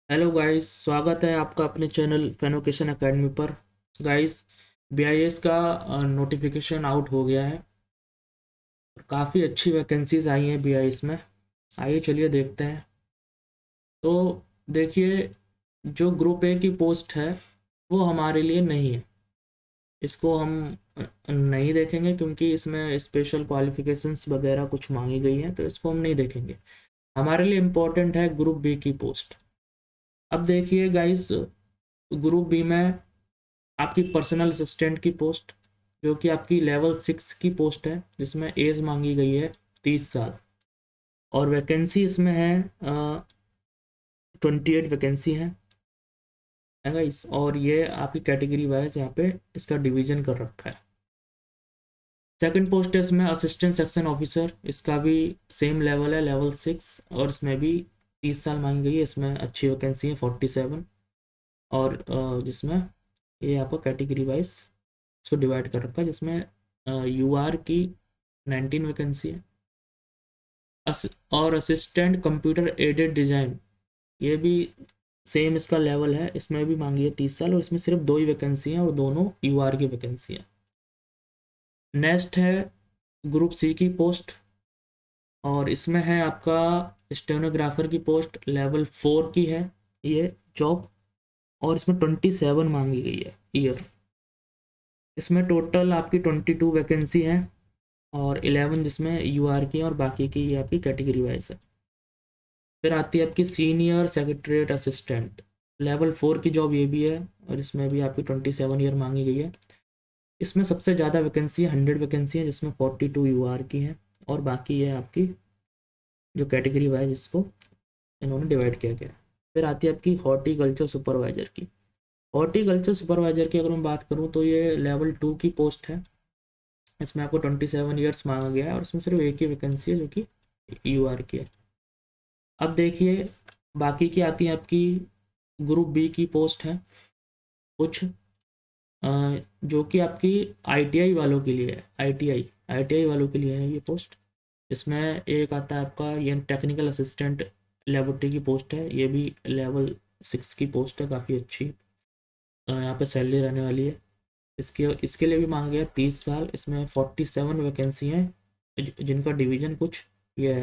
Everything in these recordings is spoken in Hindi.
हेलो गाइस, स्वागत है आपका अपने चैनल फेनोकेशन एकेडमी पर। गाइस, बीआईएस का नोटिफिकेशन आउट हो गया है। काफ़ी अच्छी वैकेंसीज आई हैं बीआईएस में। आइए चलिए देखते हैं। तो देखिए, जो ग्रुप ए की पोस्ट है वो हमारे लिए नहीं है। इसको हम नहीं देखेंगे क्योंकि इसमें स्पेशल क्वालिफिकेशंस वगैरह कुछ मांगी गई हैं, तो इसको हम नहीं देखेंगे। हमारे लिए इम्पोर्टेंट है ग्रुप बी की पोस्ट। अब देखिए गाइस, ग्रुप बी में आपकी पर्सनल असिस्टेंट की पोस्ट, जो कि आपकी लेवल 6 की पोस्ट है, जिसमें एज मांगी गई है 30 साल। और वैकेंसी इसमें है 28 वैकेंसी है गाइस। और ये आपकी कैटेगरी वाइज यहाँ पे इसका डिवीजन कर रखा है। सेकंड पोस्ट है इसमें असिस्टेंट सेक्शन ऑफिसर। इसका भी सेम लेवल है, लेवल 6, और इसमें भी 30 साल मांगी गई है। इसमें अच्छी वैकेंसी है 47। और जिसमें ये आपको कैटेगरी वाइज इसको डिवाइड कर रखा है, जिसमें यूआर की 19 वैकेंसी है। और असिस्टेंट कंप्यूटर एडेड डिज़ाइन, ये भी सेम इसका लेवल है। इसमें भी मांगी है 30 साल, और इसमें सिर्फ 2 ही वैकेंसी हैं और दोनों यूआर की वैकेंसी है। नेक्स्ट है ग्रुप सी की पोस्ट, और इसमें है आपका स्टेनोग्राफर की पोस्ट, लेवल 4 की है ये जॉब। और इसमें 27 मांगी गई है ईयर। इसमें टोटल आपकी 22 वैकेंसी हैं, और 11 जिसमें यूआर की है, और बाकी की ये आपकी कैटेगरी वाइज है। फिर आती है आपकी सीनियर सेक्रेटरीट असिस्टेंट, लेवल 4 की जॉब ये भी है, और इसमें भी आपकी 27 ईयर मांगी गई है। इसमें सबसे ज़्यादा वैकेंसी है, 100 वैकेंसी है, जिसमें 42 यूआर की हैं, और बाकी ये आपकी जो कैटेगरी वाइज इसको इन्होंने डिवाइड किया गया है। फिर आती है आपकी हॉर्टिकल्चर सुपरवाइजर की। हॉर्टिकल्चर सुपरवाइजर की अगर मैं बात करूँ तो ये लेवल 2 की पोस्ट है। इसमें आपको 27 ईयर्स मांगा गया है, और इसमें सिर्फ एक ही वैकेंसी है जो कि यूआर की है। अब देखिए, बाकी की आती है आपकी ग्रुप बी की पोस्ट है कुछ, जो कि आपकी आईटीआई वालों के लिए है। आईटीआई वालों के लिए है ये पोस्ट। इसमें एक आता है आपका ये टेक्निकल असिस्टेंट लेबोरेटरी की पोस्ट है। ये भी लेवल 6 की पोस्ट है, काफ़ी अच्छी। यहाँ पे सैलरी रहने वाली है। इसके इसके लिए भी मांगा गया 30 साल। इसमें 47 वैकेंसी हैं, जिनका डिवीजन कुछ ये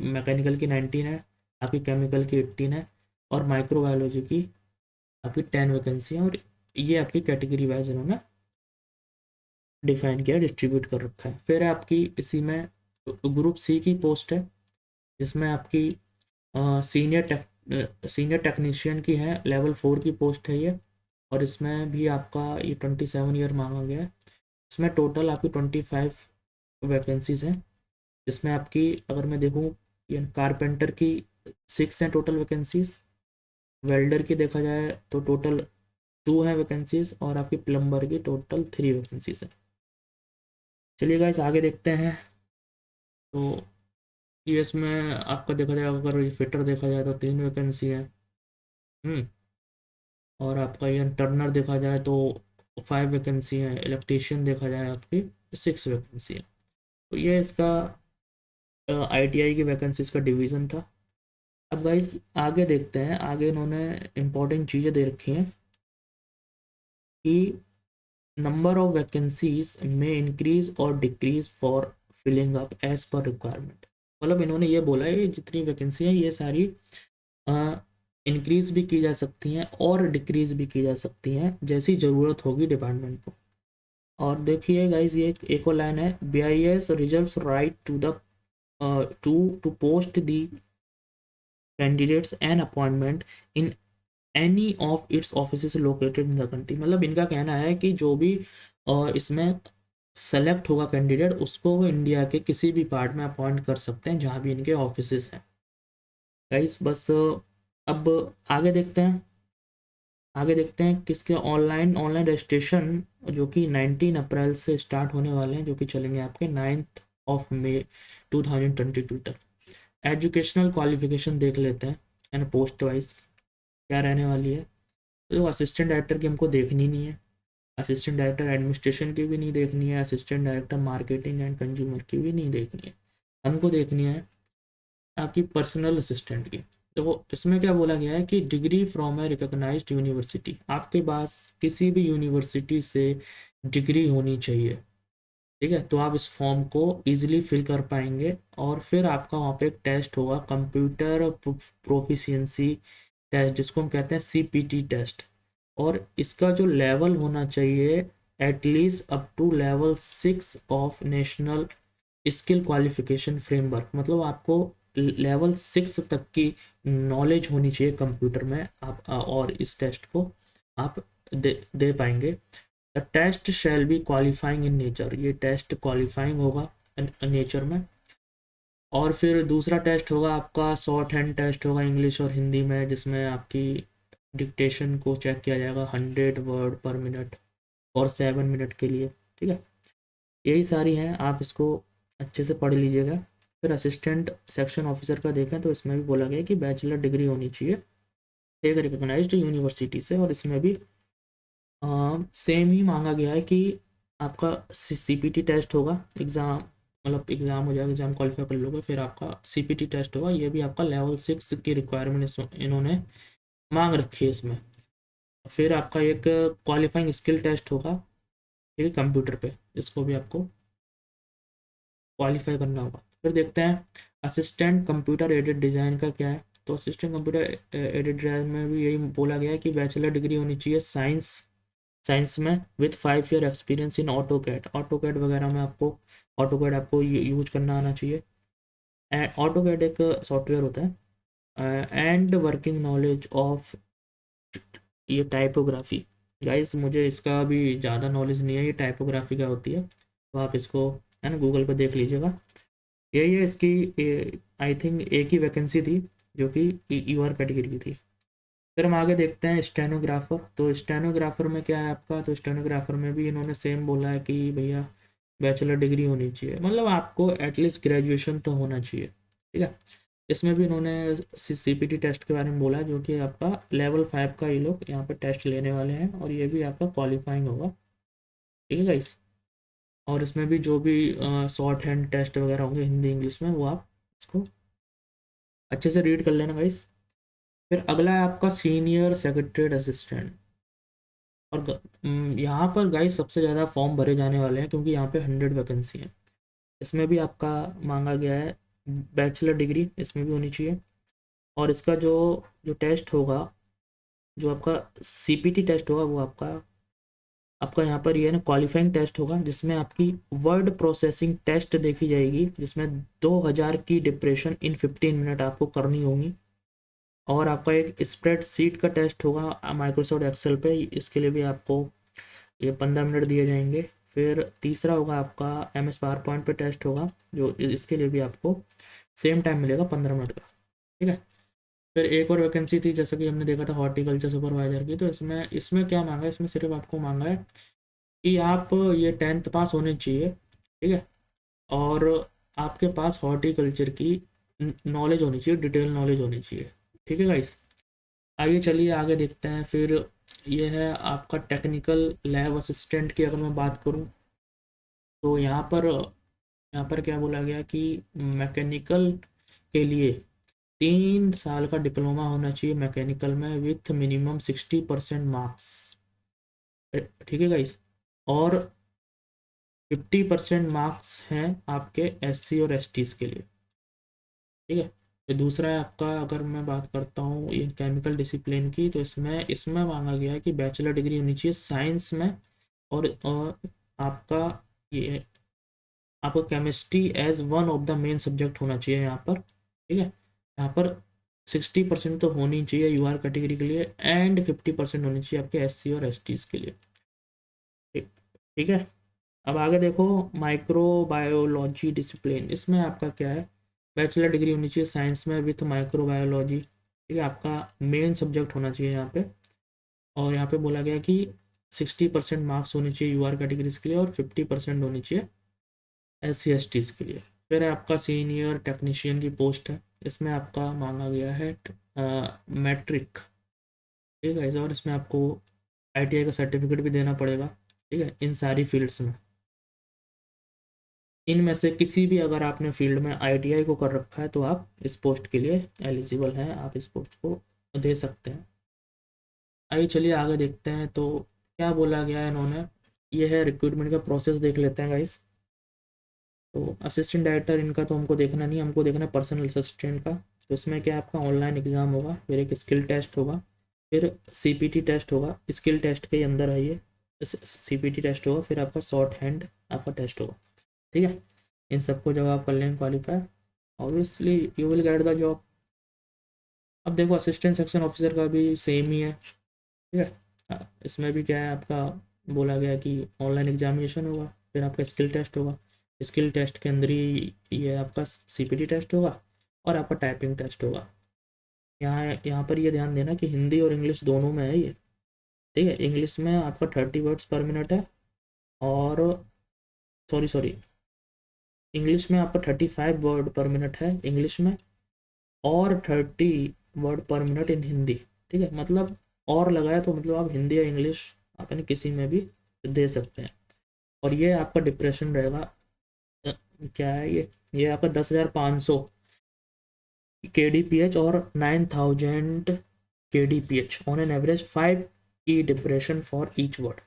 मैकेनिकल की 19 है, आपकी केमिकल की 18 है, और माइक्रोबायोलॉजी की आपकी 10 वैकेंसी है। और ये आपकी कैटेगरी वाइज इन्होंने डिफाइन किया, डिस्ट्रीब्यूट कर रखा है। फिर आपकी इसी में ग्रुप सी की पोस्ट है, जिसमें आपकी सीनियर टेक्नीशियन की है, लेवल 4 की पोस्ट है ये। और इसमें भी आपका ये 27 ईयर मांगा गया है। इसमें टोटल आपकी 25 वैकेंसीज हैं, जिसमें आपकी अगर मैं देखूँ, ये कारपेंटर की 6 हैं टोटल वैकेंसीज। वेल्डर की देखा जाए तो टोटल 2 हैं वैकेंसीज, और आपकी प्लम्बर की टोटल 3 वैकेंसीज हैं। चलिए गाइस, आगे देखते हैं। तो ये इसमें आपका देखा जाए, अगर फिटर देखा जाए तो 3 वैकेंसी है। हम्म और आपका ये टर्नर देखा जाए तो 5 वैकेंसी है। इलेक्ट्रीशियन देखा जाए आपकी 6 वैकेंसी है। तो ये इसका आईटीआई की वैकेंसीज का डिवीज़न था। अब गाइस आगे देखते हैं। आगे इन्होंने इम्पोर्टेंट चीज़ें दे रखी हैं कि नंबर ऑफ वैकेंसीज में इंक्रीज और decrease for filling up as per requirement. मतलब इन्होंने ये बोला है कि जितनी वैकेंसी हैं ये सारी इंक्रीज भी की जा सकती हैं और डिक्रीज भी की जा सकती हैं, जैसी ज़रूरत होगी डिपार्टमेंट को। और देखिए गाइज, ये एक और लाइन है, BIS reserves right to the to post the candidates and appointment in any of its office located in the country. मतलब इनका कहना है कि जो भी इसमें सेलेक्ट होगा कैंडिडेट, उसको वो इंडिया के किसी भी पार्ट में अपॉइंट कर सकते हैं जहाँ भी इनके ऑफिस हैं। गाइस बस अब आगे देखते हैं। आगे देखते हैं किसके ऑनलाइन ऑनलाइन रजिस्ट्रेशन, जो कि 19 अप्रैल से स्टार्ट होने वाले हैं, जो कि चलेंगे आपके 9 मई 2022 तक। एजुकेशनल क्वालिफिकेशन देख लेते हैं एंड पोस्ट वाइज क्या रहने वाली है। तो असिस्टेंट डायरेक्टर की हमको देखनी नहीं है, असिस्टेंट डायरेक्टर एडमिनिस्ट्रेशन की भी नहीं देखनी है, assistant director marketing and consumer की भी नहीं देखनी है। हमको देखनी है आपकी पर्सनल असिस्टेंट की। तो इसमें क्या बोला गया है कि degree from a recognised university, आपके पास किसी भी यूनिवर्सिटी से डिग्री होनी चाहिए। ठीक है, तो आप इस फॉर्म को इजीली फिल कर पाएंगे और फिर आपका वहाँ पे एक टेस्ट होगा, कंप्यूटर प्रोफिशिएंसी टेस्ट, जिसको हम कहते हैं सीपीटी टेस्ट। और इसका जो लेवल होना चाहिए at least up to level 6 of national skill qualification framework, मतलब आपको लेवल 6 तक की नॉलेज होनी चाहिए कंप्यूटर में आप, और इस टेस्ट को आप दे पाएंगे। The test shall be qualifying in nature, ये टेस्ट क्वालिफाइंग होगा नेचर में। और फिर दूसरा टेस्ट होगा आपका शॉर्ट हैंड टेस्ट होगा इंग्लिश और हिंदी में, जिसमें आपकी डिक्टेशन को चेक किया जाएगा 100 वर्ड पर मिनट और 7 मिनट के लिए। ठीक है, यही सारी हैं, आप इसको अच्छे से पढ़ लीजिएगा। फिर असिस्टेंट सेक्शन ऑफिसर का देखें तो इसमें भी बोला गया है कि बैचलर डिग्री होनी चाहिए एक रिकॉग्नाइज्ड यूनिवर्सिटी से, और इसमें भी सेम ही मांगा गया है कि आपका सीपीटी टेस्ट होगा, एग्ज़ाम मतलब एग्ज़ाम हो जाएगा, एग्ज़ाम क्वालिफाई कर लोगे, फिर आपका सीपीटी टेस्ट होगा, ये भी आपका लेवल 6 की रिक्वायरमेंट इन्होंने मांग रखी है इसमें। फिर आपका एक क्वालिफाइंग स्किल टेस्ट होगा, ठीक है, कंप्यूटर पे, इसको भी आपको क्वालिफाई करना होगा। फिर देखते हैं असिस्टेंट कंप्यूटर एडेड डिज़ाइन का क्या है। तो असिस्टेंट कंप्यूटर एडेड डिज़ाइन में भी यही बोला गया है कि बैचलर डिग्री होनी चाहिए साइंस में with 5 year experience in auto CAD वगैरह में, आपको ऑटो कैड आपको यूज करना आना चाहिए। एंड ऑटो कैड एक सॉफ्टवेयर होता है, एंड वर्किंग नॉलेज ऑफ ये टाइपोग्राफी। गाइस मुझे इसका भी ज़्यादा नॉलेज नहीं है, ये टाइपोग्राफी क्या होती है, तो आप इसको है ना गूगल पर देख लीजिएगा। यही है इसकी, आई थिंक एक ही वैकेंसी थी जो कि यूआर कैटेगरी की थी। फिर हम आगे देखते हैं स्टेनोग्राफर। तो स्टेनोग्राफर में क्या है आपका, तो स्टेनोग्राफर में भी इन्होंने सेम बोला है कि भैया बैचलर डिग्री होनी चाहिए, मतलब आपको एटलीस्ट ग्रेजुएशन तो होना चाहिए। ठीक है, इसमें भी इन्होंने सीपीटी टेस्ट के बारे में बोला है, जो कि आपका लेवल 5 का ये लोग यहाँ पे टेस्ट लेने वाले हैं, और ये भी आपका क्वालिफाइंग होगा। ठीक है गाइस, और इसमें भी जो भी शॉर्ट हैंड टेस्ट वगैरह होंगे हिंदी इंग्लिश में, वो आप इसको अच्छे से रीड कर लेना गाइस। फिर अगला है आपका सीनियर सेक्रेटरीट असिस्टेंट। और यहाँ पर गाइस सबसे ज़्यादा फॉर्म भरे जाने वाले हैं, क्योंकि यहाँ पे 100 वैकेंसी हैं। इसमें भी आपका मांगा गया है बैचलर डिग्री, इसमें भी होनी चाहिए। और इसका जो जो टेस्ट होगा, जो आपका सीपीटी टेस्ट होगा, वो आपका आपका यहाँ पर ये है ना क्वालिफाइंग टेस्ट होगा, जिसमें आपकी वर्ड प्रोसेसिंग टेस्ट देखी जाएगी, जिसमें 2000 की डिप्रेशन इन 15 मिनट आपको करनी होगी। और आपका एक स्प्रेड शीट का टेस्ट होगा माइक्रोसॉफ्ट एक्सेल पे, इसके लिए भी आपको ये 15 मिनट दिए जाएंगे। फिर तीसरा होगा आपका एम एस पावर पॉइंट पर टेस्ट होगा, जो इसके लिए भी आपको सेम टाइम मिलेगा 15 मिनट का। ठीक है, फिर एक और वैकेंसी थी जैसा कि हमने देखा था हॉर्टिकल्चर सुपरवाइजर की, तो इसमें इसमें क्या मांगा है, इसमें सिर्फ आपको मांगा है कि आप ये 10th पास होने चाहिए। ठीक है, और आपके पास हॉर्टिकल्चर की नॉलेज होनी चाहिए, डिटेल नॉलेज होनी चाहिए। ठीक है गाइस, आइए चलिए आगे देखते हैं। फिर ये है आपका टेक्निकल लैब असिस्टेंट की अगर मैं बात करूं, तो यहाँ पर क्या बोला गया कि मैकेनिकल के लिए 3 साल का डिप्लोमा होना चाहिए मैकेनिकल में विथ मिनिमम 60% मार्क्स। ठीक है गाइस, और 50% मार्क्स हैं आपके एससी और एसटीज के लिए। ठीक है, तो दूसरा है आपका, अगर मैं बात करता हूँ ये केमिकल डिसिप्लिन की, तो इसमें मांगा गया है कि बैचलर डिग्री होनी चाहिए साइंस में, और आपका ये आपका chemistry as one of the main subject होना चाहिए यहाँ पर। ठीक है, यहाँ पर 60% तो होनी चाहिए यूआर कैटेगरी के लिए, एंड 50% होनी चाहिए आपके एससी और एसटीज के लिए। ठीक ठीक है, अब आगे देखो माइक्रोबायोलॉजी डिसिप्लिन, इसमें आपका क्या है, बैचलर डिग्री होनी चाहिए साइंस में विथ माइक्रोबायोलॉजी। ठीक है, आपका मेन सब्जेक्ट होना चाहिए यहाँ पे, और यहाँ पे बोला गया कि 60% मार्क्स होने चाहिए यूआर कैटेगरीज के लिए, और 50% होनी चाहिए एससी एसटीज के लिए। फिर है आपका सीनियर टेक्नीशियन की पोस्ट है, इसमें आपका मांगा गया है मैट्रिक। ठीक है, और इसमें आपको आईटीआई का सर्टिफिकेट भी देना पड़ेगा। ठीक है, इन सारी फील्ड्स में। इनमें से किसी भी अगर आपने फील्ड में ITI को कर रखा है तो आप इस पोस्ट के लिए एलिजिबल हैं, आप इस पोस्ट को दे सकते हैं। आइए चलिए आगे देखते हैं तो क्या बोला गया है इन्होंने। ये है रिक्रूटमेंट का प्रोसेस, देख लेते हैं गाइस। तो असिस्टेंट डायरेक्टर इनका तो हमको देखना नहीं, हमको देखना है पर्सनल असिस्टेंट का। तो इसमें क्या आपका ऑनलाइन एग्ज़ाम होगा, फिर एक स्किल टेस्ट होगा, फिर CPT टेस्ट होगा। स्किल टेस्ट के अंदर है ये, CPT टेस्ट होगा, फिर आपका शॉर्ट हैंड आपका टेस्ट होगा। ठीक है, इन सबको जब आप कर लेंगे qualify, obviously you will get the job. अब देखो असिस्टेंट सेक्शन ऑफिसर का भी सेम ही है। ठीक है, इसमें भी क्या है आपका बोला गया कि ऑनलाइन एग्जामिनेशन होगा, फिर आपका स्किल टेस्ट होगा। स्किल टेस्ट के अंदर ही ये आपका CPT टेस्ट होगा और आपका टाइपिंग टेस्ट होगा। यहाँ पर ये ध्यान देना कि हिंदी और इंग्लिश दोनों में है ये। ठीक है, इंग्लिश में आपका 30 वर्ड्स पर मिनट है, और सॉरी इंग्लिश में आपका 35 वर्ड पर मिनट है इंग्लिश में, और 30 वर्ड पर मिनट इन हिंदी। ठीक है, मतलब और लगाया तो मतलब आप हिंदी या इंग्लिश अपने किसी में भी दे सकते हैं। और ये आपका डिप्रेशन रहेगा, क्या है ये आपका 10,500 KDPH और 9,000 KDPH on an average 5 depression for each word.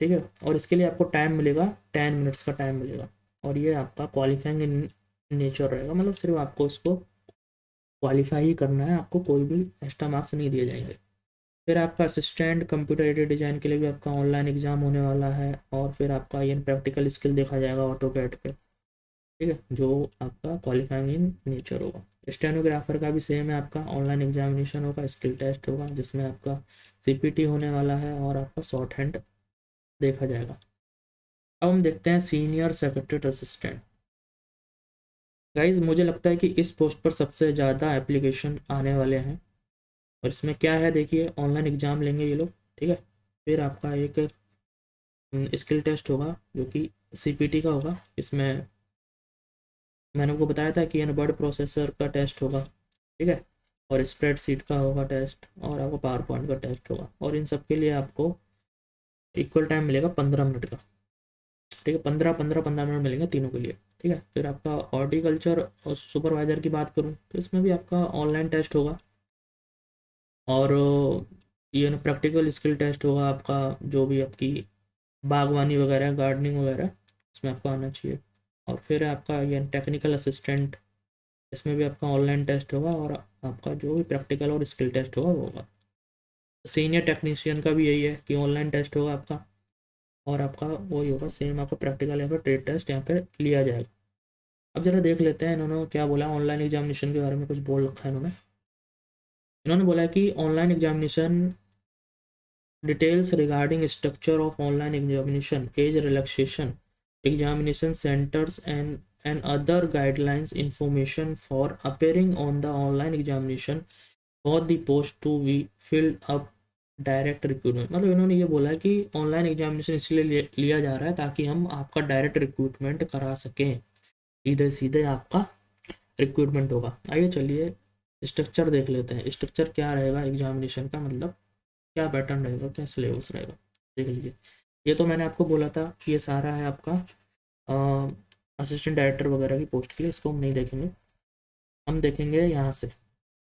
ठीक है, और इसके लिए आपको टाइम मिलेगा 10 मिनट्स का टाइम मिलेगा, और ये आपका क्वालिफाइंग इन नेचर रहेगा, मतलब सिर्फ आपको इसको क्वालिफाई ही करना है, आपको कोई भी एक्स्ट्रा मार्क्स नहीं दिए जाएंगे। फिर आपका असिस्टेंट कंप्यूटर एडेड डिज़ाइन के लिए भी आपका ऑनलाइन एग्ज़ाम होने वाला है, और फिर आपका ये प्रैक्टिकल स्किल देखा जाएगा ऑटोकैड पे। ठीक है, जो आपका क्वालिफाइंग इन नेचर होगा। स्टेनोग्राफर का भी सेम है, आपका ऑनलाइन एग्जामिनेशन होगा, स्किल टेस्ट होगा, जिसमें आपका CPT होने वाला है और आपका शॉर्ट हैंड देखा जाएगा। अब हम देखते हैं सीनियर सेक्रेटरी असिस्टेंट। गाइज मुझे लगता है कि इस पोस्ट पर सबसे ज़्यादा एप्लीकेशन आने वाले हैं, और इसमें क्या है देखिए, ऑनलाइन एग्ज़ाम लेंगे ये लोग। ठीक है, फिर आपका एक स्किल टेस्ट होगा जो कि CPT का होगा। इसमें मैंने आपको बताया था कि वर्ड प्रोसेसर का टेस्ट होगा। ठीक है, और स्प्रेडशीट का होगा टेस्ट, और आपको पावर पॉइंट का टेस्ट होगा, और इन सब के लिए आपको इक्वल टाइम मिलेगा 15 मिनट का। ठीक है, 15 मिनट मिलेंगे तीनों के लिए। ठीक है, फिर आपका हॉर्टिकल्चर और सुपरवाइज़र की बात करूँ तो इसमें भी आपका ऑनलाइन टेस्ट होगा, और ये ना प्रैक्टिकल स्किल टेस्ट होगा आपका, जो भी आपकी बागवानी वगैरह गार्डनिंग वगैरह इसमें आपको आना चाहिए। और फिर आपका ये टेक्निकल असिस्टेंट, इसमें भी आपका ऑनलाइन टेस्ट होगा, और आपका जो भी प्रैक्टिकल और स्किल टेस्ट होगा वो होगा। सीनियर टेक्नीशियन का भी यही है कि ऑनलाइन टेस्ट होगा आपका, और आपका वही होगा सेम, आपका प्रैक्टिकल या फिर ट्रेड टेस्ट यहाँ पर लिया जाएगा। अब जरा देख लेते हैं इन्होंने क्या बोला, ऑनलाइन एग्जामिनेशन के बारे में कुछ बोल रखा है इन्होंने। इन्होंने बोला कि online examination details regarding structure of online examination, age relaxation, examination centers and other guidelines information for appearing on the online examination for the post to be filled up direct recruitment. मतलब इन्होंने ये बोला कि ऑनलाइन एग्जामिनेशन इसलिए लिया जा रहा है ताकि हम आपका डायरेक्ट रिक्रूटमेंट करा सकें, सीधे सीधे आपका रिक्रूटमेंट होगा। आइए चलिए स्ट्रक्चर देख लेते हैं, स्ट्रक्चर क्या रहेगा एग्जामिनेशन का, मतलब क्या पैटर्न रहेगा, क्या सिलेबस रहेगा, देख लीजिए। ये तो मैंने आपको बोला था कि ये सारा है आपका असिस्टेंट डायरेक्टर वगैरह की पोस्ट के लिए, इसको हम नहीं देखेंगे। हम देखेंगे यहाँ से,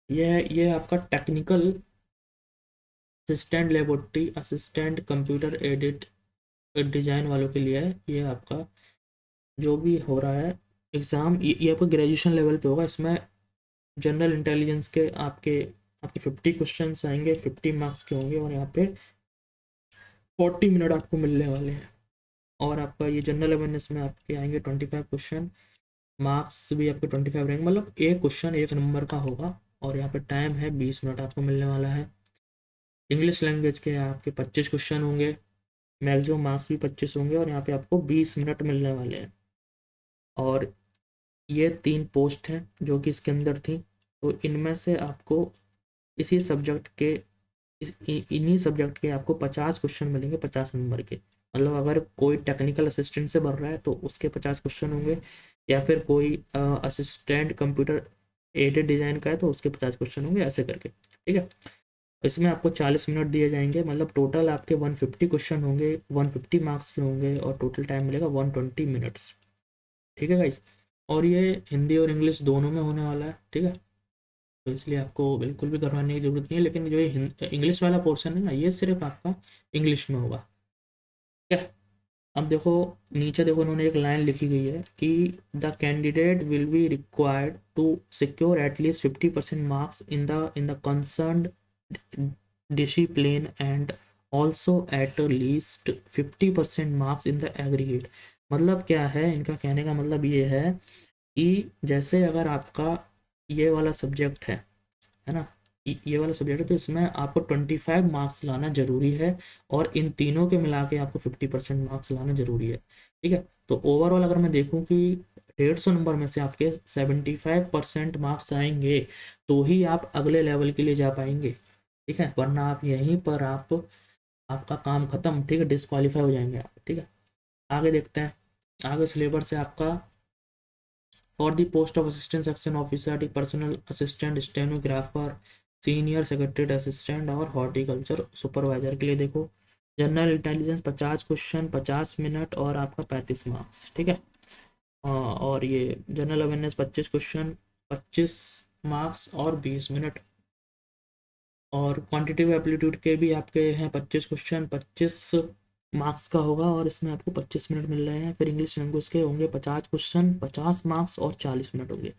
ये आपका technical assistant, laboratory assistant, computer aided design वालों के लिए है। ये आपका जो भी हो रहा है एग्ज़ाम, ये आपका ग्रेजुएशन लेवल पे होगा। इसमें जनरल इंटेलिजेंस के आपके 50 क्वेश्चन आएंगे, 50 मार्क्स के होंगे, और यहाँ पे 40 मिनट आपको मिलने वाले हैं। और आपका ये जनरल अवेयरनेस में आपके आएंगे 25 क्वेश्चन, मार्क्स भी आपके 25 रहेंगे, मतलब एक क्वेश्चन 1 नंबर का होगा, और यहाँ पे टाइम है 20 मिनट आपको मिलने वाला है। इंग्लिश लैंग्वेज के आपके 25 क्वेश्चन होंगे, मैक्सिमम मार्क्स भी 25 होंगे, और यहाँ पे आपको 20 मिनट मिलने वाले हैं। और ये 3 पोस्ट हैं जो कि इसके अंदर थी, तो इनमें से आपको इसी सब्जेक्ट के इन्हीं सब्जेक्ट के आपको 50 क्वेश्चन मिलेंगे, 50 नंबर के। मतलब अगर कोई टेक्निकल असिस्टेंट से भर रहा है तो उसके 50 क्वेश्चन होंगे, या फिर कोई असिस्टेंट कंप्यूटर एडेड डिज़ाइन का है तो उसके 50 क्वेश्चन होंगे, ऐसे करके। ठीक है, इसमें आपको 40 मिनट दिए जाएंगे, मतलब टोटल आपके 150 क्वेश्चन होंगे, 150 मार्क्स के होंगे, और टोटल टाइम मिलेगा 120 मिनट्स। ठीक है गाइस। और ये हिंदी और इंग्लिश दोनों में होने वाला है, ठीक है। तो इसलिए आपको बिल्कुल भी घबराने की जरूरत नहीं है, लेकिन जो ये इंग्लिश वाला पोर्शन है ना, ये सिर्फ आपका इंग्लिश में होगा, ठीक है। अब देखो नीचे देखो, उन्होंने एक लाइन लिखी गई है कि the candidate will be required to secure at least 50% marks in the concerned discipline and also at least 50% marks in the aggregate. मतलब क्या है, इनका कहने का मतलब ये है कि जैसे अगर आपका ये वाला सब्जेक्ट है ना, ये वाला सब्जेक्ट है, तो इसमें आपको 25 मार्क्स लाना जरूरी है, और इन तीनों के मिला के आपको 50% मार्क्स लाना जरूरी है, ठीक है। तो ओवरऑल अगर मैं देखूं कि 150 नंबर में से आपके 75% मार्क्स आएंगे, तो ही आप अगले लेवल के लिए जा पाएंगे, ठीक है। वरना आप यहीं पर आपका काम खत्म, ठीक है, डिस्क्वालीफाई हो जाएंगे आप, ठीक है। आगे देखते हैं, आगे सिलेबस है आपका। For the post of assistant section officer, personal assistant, stenographer, senior secretary assistant और हॉर्टिकल्चर सुपरवाइजर के लिए देखो, जनरल इंटेलिजेंस 50 क्वेश्चन 50 मिनट और आपका 35 मार्क्स, ठीक है। और ये जनरल अवेयरनेस 25 क्वेश्चन 25 मार्क्स और 20 मिनट। और क्वांटिटेटिव एप्टीट्यूड के भी आपके हैं 25 क्वेश्चन 25 मार्क्स का होगा, और इसमें आपको 25 मिनट मिल रहे हैं। फिर इंग्लिश लैंग्वेज के होंगे 50 क्वेश्चन 50 मार्क्स और 40 मिनट होंगे।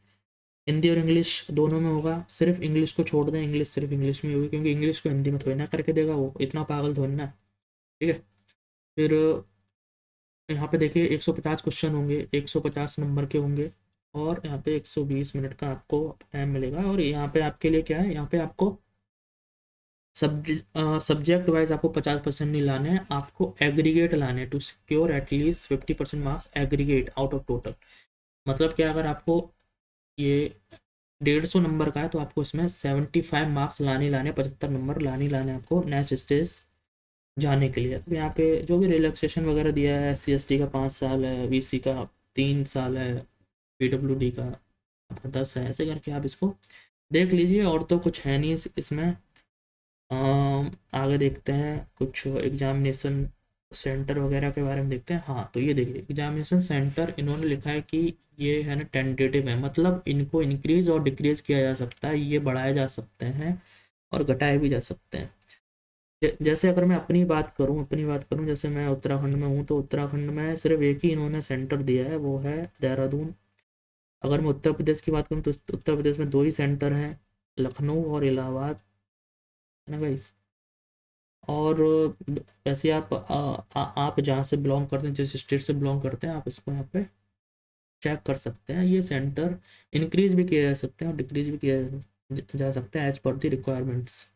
हिंदी और इंग्लिश दोनों में होगा, सिर्फ इंग्लिश को छोड़ दें, इंग्लिश सिर्फ इंग्लिश में होगी, क्योंकि इंग्लिश को हिंदी में थोड़ी ना करके देगा, वो इतना पागल थोड़ी ना, ठीक है। फिर यहाँ पे देखिए 150 क्वेश्चन होंगे, 150 नंबर के होंगे, और यहाँ पे 120 मिनट का आपको टाइम मिलेगा। और यहाँ पे आपके लिए क्या है, यहाँ पे आपको सब्जेक्ट वाइज आपको 50% नहीं लाने हैं, आपको एग्रीगेट लाने हैं to secure at least 50% marks aggregate out of total. मतलब क्या, अगर आपको ये 150 नंबर का है, तो आपको इसमें 75 मार्क्स लाने लाने 75 नंबर लाने लाने आपको नेक्स्ट स्टेज जाने के लिए। तो यहाँ पे जो भी रिलैक्सेशन वगैरह दिया है, SC ST का 5 साल है, VC का 3 साल है, PWD का आपका 10 है, ऐसे करके आप इसको देख लीजिए। और तो कुछ है नहीं इसमें। आगे देखते हैं कुछ एग्जामिनेशन सेंटर वगैरह के बारे में देखते हैं। हाँ, तो ये देखिए एग्जामिनेशन सेंटर इन्होंने लिखा है कि ये है ना टेंटेटिव है, मतलब इनको इंक्रीज और डिक्रीज किया जा सकता है, ये बढ़ाए जा सकते हैं और घटाए भी जा सकते हैं। जैसे अगर मैं अपनी बात करूँ, जैसे मैं उत्तराखंड में हूँ, तो उत्तराखंड में सिर्फ एक ही इन्होंने सेंटर दिया है, वो है देहरादून। अगर मैं उत्तर प्रदेश की बात करूँ, तो उत्तर प्रदेश में 2 ही सेंटर हैं, लखनऊ और इलाहाबाद, है ना गाइस। और वैसे आप जहाँ से बिलोंग करते हैं, जिस स्टेट से बिलोंग करते हैं, आप इसको यहाँ पे चेक कर सकते हैं। ये सेंटर इंक्रीज भी किया जा सकते हैं और डिक्रीज भी किया जा सकता है एज पर द रिक्वायरमेंट्स।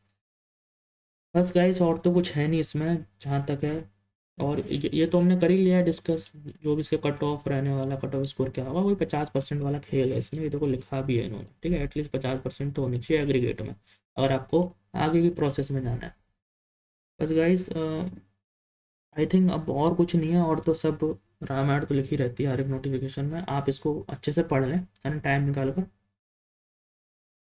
बस गाइस, और तो कुछ है नहीं इसमें जहाँ तक है। और ये तो हमने कर ही लिया है डिस्कस, जो भी इसके कट ऑफ रहने वाला, कट ऑफ स्कोर क्या होगा, वही 50% वाला खेल है इसमें, ये देखो लिखा भी है इन्होंने, ठीक है। एटलीस्ट 50% तो होनी चाहिए एग्रीगेट में, अगर आपको आगे की प्रोसेस में जाना है। बस गाइस, आई थिंक अब और कुछ नहीं है, और तो सब रामायण तो लिखी रहती है हर एक नोटिफिकेशन में, आप इसको अच्छे से पढ़ लें, है ना, टाइम निकाल कर।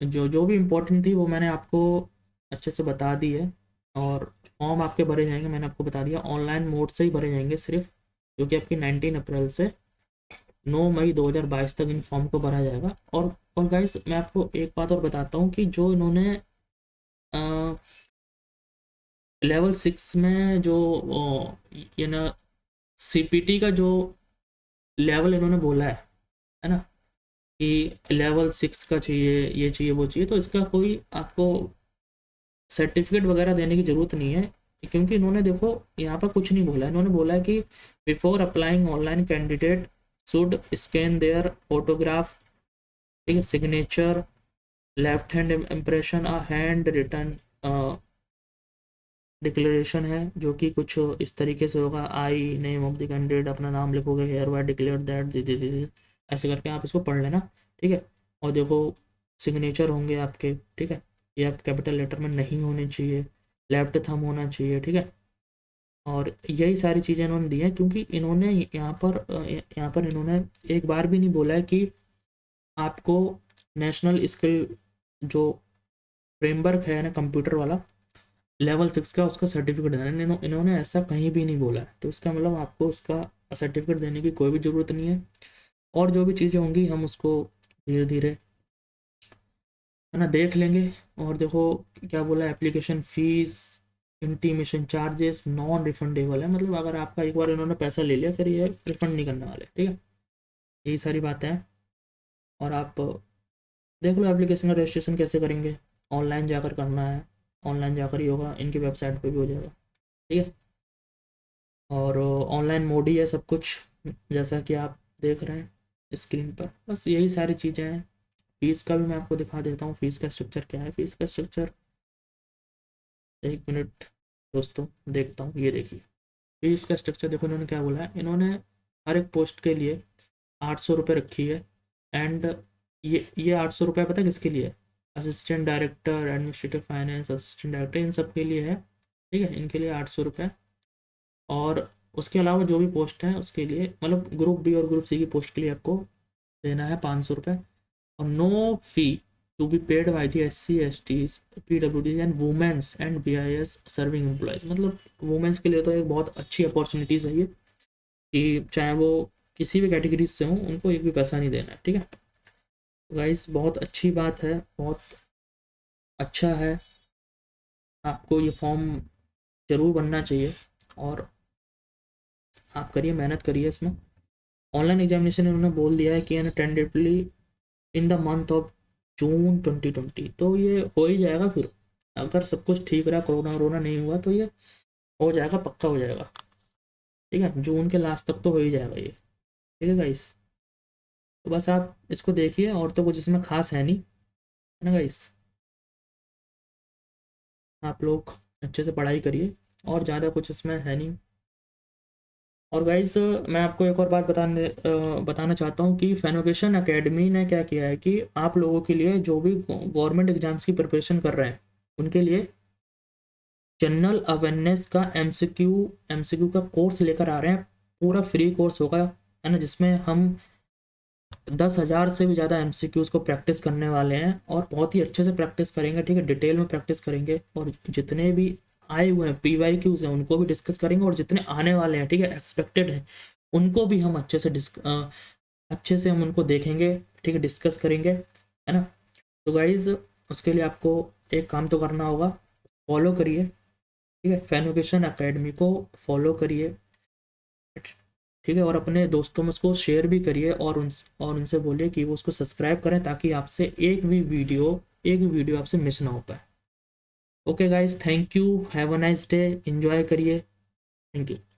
जो जो भी इम्पोर्टेंट थी वो मैंने आपको अच्छे से बता दी है। और फॉर्म आपके भरे जाएंगे, मैंने आपको बता दिया, ऑनलाइन मोड से ही भरे जाएंगे सिर्फ, जो कि आपकी 19 अप्रैल से 9 मई 2022 तक इन फॉर्म को भरा जाएगा। और गाइस, मैं आपको एक बात और बताता हूँ कि जो इन्होंने लेवल 6 में जो ये ना CPT का जो लेवल इन्होंने बोला है ना, कि लेवल 6 का चाहिए, ये चाहिए, वो चाहिए, तो इसका कोई आपको सर्टिफिकेट वगैरह देने की ज़रूरत नहीं है, क्योंकि इन्होंने देखो यहाँ पर कुछ नहीं बोला है। इन्होंने बोला है कि before applying online candidate should scan their photograph, ठीक है, signature, left hand impression, hand written declaration है, जो कि कुछ इस तरीके से होगा, I name of the candidate, अपना नाम लिखोगे, हेयर वाई डिक्लेयर दैट दीदी, ऐसे करके आप इसको पढ़ लेना, ठीक है। और देखो सिग्नेचर होंगे आपके, ठीक है, ये आप कैपिटल लेटर में नहीं होने चाहिए, लेफ्ट थंब होना चाहिए, ठीक है। और यही सारी चीज़ें इन्होंने दी हैं, क्योंकि इन्होंने यहाँ पर इन्होंने एक बार भी नहीं बोला है कि आपको नेशनल स्किल जो फ्रेमवर्क है ना कंप्यूटर वाला लेवल 6 का, उसका सर्टिफिकेट देना है। इन्होंने ऐसा कहीं भी नहीं बोला है, तो इसका मतलब आपको उसका सर्टिफिकेट देने की कोई भी ज़रूरत नहीं है। और जो भी चीज़ें होंगी हम उसको धीरे धीरे है ना देख लेंगे। और देखो क्या बोला, application fees, intimation charges non refundable है, मतलब अगर आपका एक बार इन्होंने पैसा ले लिया फिर ये रिफंड नहीं करने वाले, ठीक है। यही सारी बातें हैं। और आप देख लो एप्लीकेशन का रजिस्ट्रेशन कैसे करेंगे, ऑनलाइन जाकर करना है, ऑनलाइन जाकर ही होगा, इनकी वेबसाइट पे भी हो जाएगा, ठीक है। और ऑनलाइन मोड ही है सब कुछ, जैसा कि आप देख रहे हैं स्क्रीन पर। बस यही सारी चीज़ें हैं। फीस का भी मैं आपको दिखा देता हूँ, फीस का स्ट्रक्चर क्या है। फीस का स्ट्रक्चर, एक मिनट दोस्तों देखता हूँ, ये देखिए फीस का स्ट्रक्चर देखो इन्होंने क्या बोला है। इन्होंने हर एक पोस्ट के लिए 800 रुपये रखी है। एंड ये 800 रुपये पता है किसके लिए है? Assistant director, administrative finance assistant director, इन सब के लिए है, ठीक है। इनके लिए 800 रुपये। और उसके अलावा जो भी पोस्ट है उसके लिए, मतलब ग्रुप बी और ग्रुप सी की पोस्ट के लिए आपको देना है 500 रुपये। और no fee to be paid by the SC STs PWDs and womens and VIS serving employees. मतलब वुमेंस के लिए तो एक बहुत अच्छी अपॉर्चुनिटीज़ है ये, कि चाहे वो किसी भी कैटेगरीज से हों, उनको एक भी पैसा नहीं देना है, ठीक है। गाइस बहुत अच्छी बात है, बहुत अच्छा है। आपको ये फॉर्म ज़रूर बनना चाहिए और आप करिए, मेहनत करिए इसमें। ऑनलाइन एग्जामिनेशन इन्होंने बोल दिया है कि tentatively in the month of June 2020, तो ये हो ही जाएगा फिर। अगर सब कुछ ठीक रहा, कोरोना वरोना नहीं हुआ, तो ये हो जाएगा, पक्का हो जाएगा, ठीक है। जून के लास्ट तक तो हो ही जाएगा ये, ठीक है गाइस। तो बस आप इसको देखिए, और तो कुछ इसमें खास है नहीं, है ना गाइस। आप लोग अच्छे से पढ़ाई करिए, और ज़्यादा कुछ इसमें है नहीं। और गाइस मैं आपको एक और बात बताना चाहता हूँ कि फैनोकेशन एकेडमी ने क्या किया है कि आप लोगों के लिए जो भी गवर्नमेंट एग्जाम्स की प्रिपरेशन कर रहे हैं उनके लिए जनरल अवेयरनेस का एमसीक्यू का कोर्स लेकर आ रहे हैं। पूरा फ्री कोर्स होगा, है ना, जिसमें हम 10,000 से भी ज़्यादा एमसीक्यूज़ को प्रैक्टिस करने वाले हैं, और बहुत ही अच्छे से प्रैक्टिस करेंगे, ठीक है। डिटेल में प्रैक्टिस करेंगे, और जितने भी आए हुए हैं PYQs हैं उनको भी डिस्कस करेंगे, और जितने आने वाले हैं, ठीक है, एक्सपेक्टेड है, उनको भी हम अच्छे से हम उनको देखेंगे, ठीक है, डिस्कस करेंगे, है ना। तो गाइज़ उसके लिए आपको एक काम तो करना होगा, फॉलो करिए, ठीक है, फैनोकेशन एकेडमी को फॉलो करिए, ठीक है। और अपने दोस्तों में उसको शेयर भी करिए, और उनसे बोलिए कि वो उसको सब्सक्राइब करें, ताकि आपसे एक भी वीडियो आपसे मिस ना हो पाए। Okay guys, thank you, have a nice day, enjoy करिए, थैंक यू।